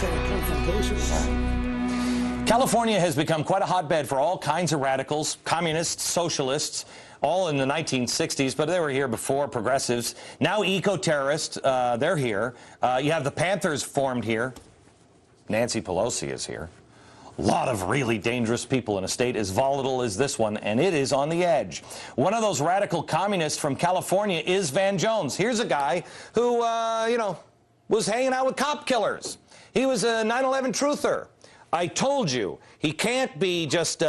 it's at a confrontation. California has become quite a hotbed for all kinds of radicals, communists, socialists, all in the 1960s, but they were here before, progressives. Now eco-terrorists, they're here. You have the Panthers formed here. Nancy Pelosi is here. A lot of really dangerous people in a state as volatile as this one, and it is on the edge. One of those radical communists from California is Van Jones. Here's a guy who, was hanging out with cop killers. He was a 9/11 truther. I told you, he can't be just,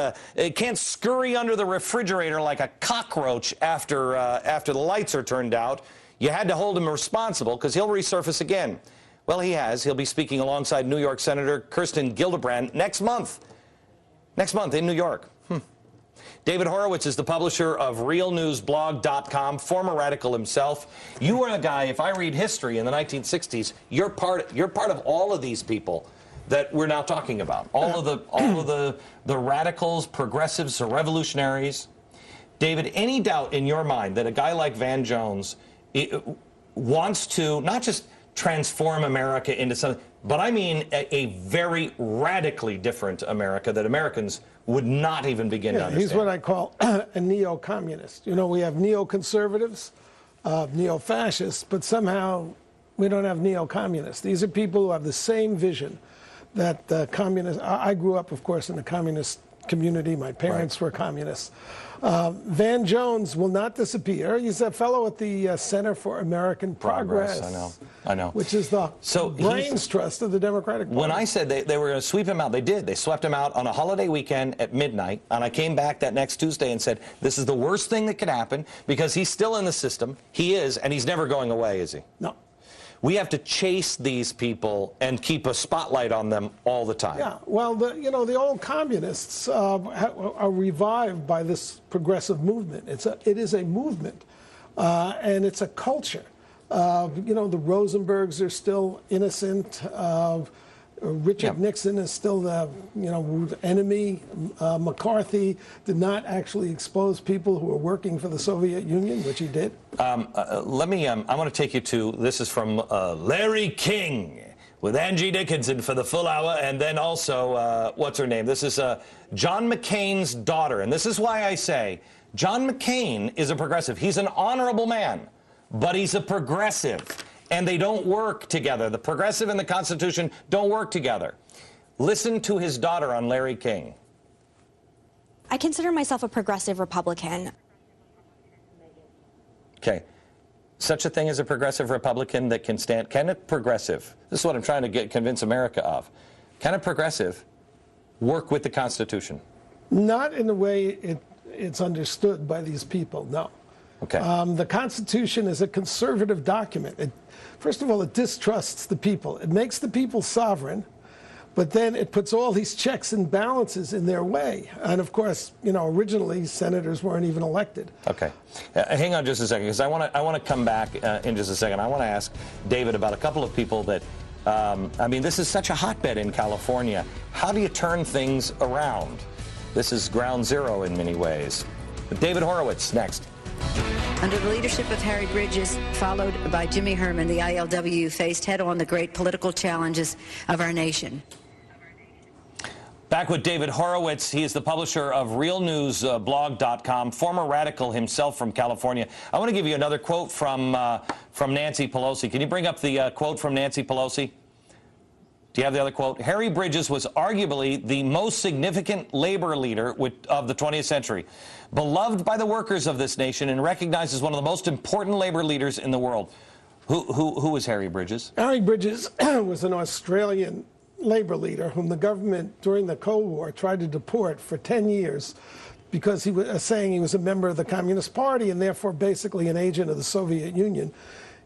can't scurry under the refrigerator like a cockroach after the lights are turned out. You had to hold him responsible because he'll resurface again. Well, he has. He'll be speaking alongside New York Senator Kirsten Gillibrand next month. Next month in New York. David Horowitz is the publisher of realnewsblog.com, former radical himself. You were a guy, if I read history in the 1960s, you're part of all of these people that we're now talking about. All of the radicals, progressives, revolutionaries. David, any doubt in your mind that a guy like Van Jones wants to not just transform America into something, but I mean a very radically different America that Americans would not even begin to understand? He's what I call a neo-communist. You know, we have neo-conservatives, neo-fascists, but somehow we don't have neo-communists. These are people who have the same vision that communists. I grew up, of course, in the communist community. My parents were communists. Van Jones will not disappear. He's a fellow at the Center for American Progress. I know. Which is the brains trust of the Democratic Party. When I said they were going to sweep him out, they did. They swept him out on a holiday weekend at midnight, and I came back that next Tuesday and said, this is the worst thing that could happen because he's still in the system. He is, and he's never going away, is he? No. We have to chase these people and keep a spotlight on them all the time. Yeah, well, the old communists are revived by this progressive movement. It is a movement, and it's a culture. The Rosenbergs are still innocent. Richard Nixon is still the enemy. McCarthy did not actually expose people who were working for the Soviet Union, which he did. I want to take you to, this is from Larry King with Angie Dickinson for the full hour, and then also, what's her name? This is John McCain's daughter, and this is why I say John McCain is a progressive. He's an honorable man, but he's a progressive. And they don't work together. The progressive and the Constitution don't work together. Listen to his daughter on Larry King. I consider myself a progressive Republican. Okay. Such a thing as a progressive Republican that can stand... Can a progressive... This is what I'm trying to convince America of. Can a progressive work with the Constitution? Not in the way it's understood by these people, no. Okay. The Constitution is a conservative document. First of all, it distrusts the people. It makes the people sovereign, but then it puts all these checks and balances in their way. And of course, originally senators weren't even elected. Okay. Hang on just a second, because I want to come back in just a second. I want to ask David about a couple of people that, this is such a hotbed in California. How do you turn things around? This is ground zero in many ways. David Horowitz, next. Under the leadership of Harry Bridges, followed by Jimmy Herman, the ILWU faced head-on the great political challenges of our nation. Back with David Horowitz. He is the publisher of realnewsblog.com, former radical himself from California. I want to give you another quote from Nancy Pelosi. Can you bring up the quote from Nancy Pelosi? Do you have the other quote? Harry Bridges was arguably the most significant labor leader of the 20th century, beloved by the workers of this nation and recognized as one of the most important labor leaders in the world. Who was Harry Bridges? Harry Bridges was an Australian labor leader whom the government during the Cold War tried to deport for 10 years because he was saying he was a member of the Communist Party and therefore basically an agent of the Soviet Union.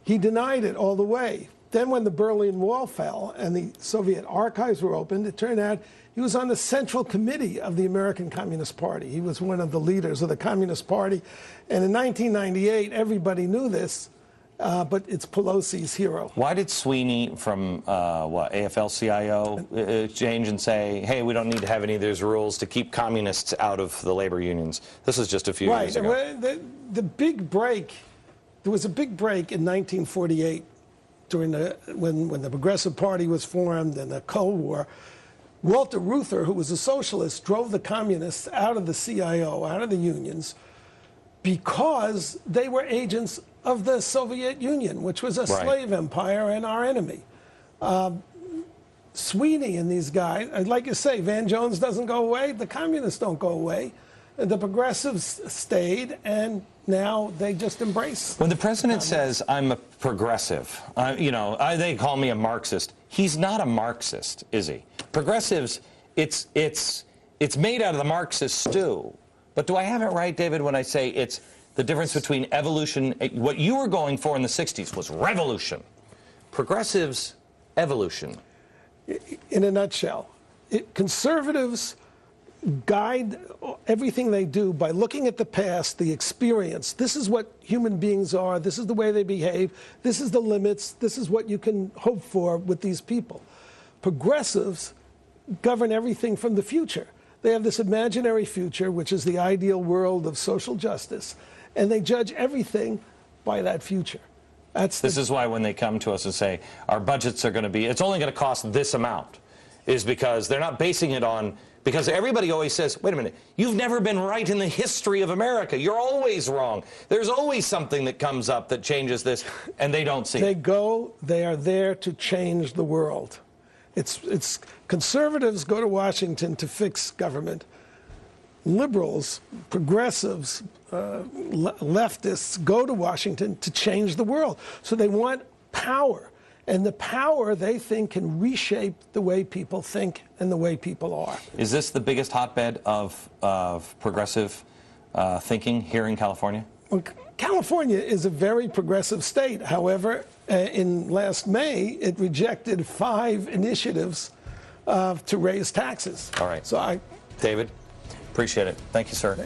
He denied it all the way. Then when the Berlin Wall fell and the Soviet archives were opened, it turned out he was on the Central Committee of the American Communist Party. He was one of the leaders of the Communist Party. And in 1998, everybody knew this, but it's Pelosi's hero. Why did Sweeney from, AFL-CIO change and say, hey, we don't need to have any of these rules to keep communists out of the labor unions? This was just a few years ago. The big break, there was a big break in 1948 during when the Progressive Party was formed and the Cold War, Walter Reuther, who was a socialist, drove the communists out of the CIO, out of the unions, because they were agents of the Soviet Union, which was a slave empire and our enemy. Sweeney and these guys, like you say, Van Jones doesn't go away, the communists don't go away. The progressives stayed, and now they just embrace. When the president says, I'm a progressive, they call me a Marxist. He's not a Marxist, is he? Progressives, it's made out of the Marxist stew. But do I have it right, David, when I say it's the difference between evolution? What you were going for in the 60s was revolution. Progressives, evolution. In a nutshell, conservatives guide everything they do by looking at the past, the experience. This is what human beings are. This is the way they behave. This is the limits. This is what you can hope for with these people. Progressives govern everything from the future. They have this imaginary future, which is the ideal world of social justice, and they judge everything by that future. This is why when they come to us and say, our budgets are going to be, it's only going to cost this amount, is because they're not basing it on, because everybody always says, wait a minute, you've never been right in the history of America. You're always wrong. There's always something that comes up that changes this, and they don't see it. They are there to change the world. It's conservatives go to Washington to fix government. Liberals, progressives, leftists go to Washington to change the world. So they want power. And the power, they think, can reshape the way people think and the way people are. Is this the biggest hotbed of progressive thinking here in California? Well, California is a very progressive state. However, in last May, it rejected 5 initiatives to raise taxes. All right. So David, appreciate it. Thank you, sir.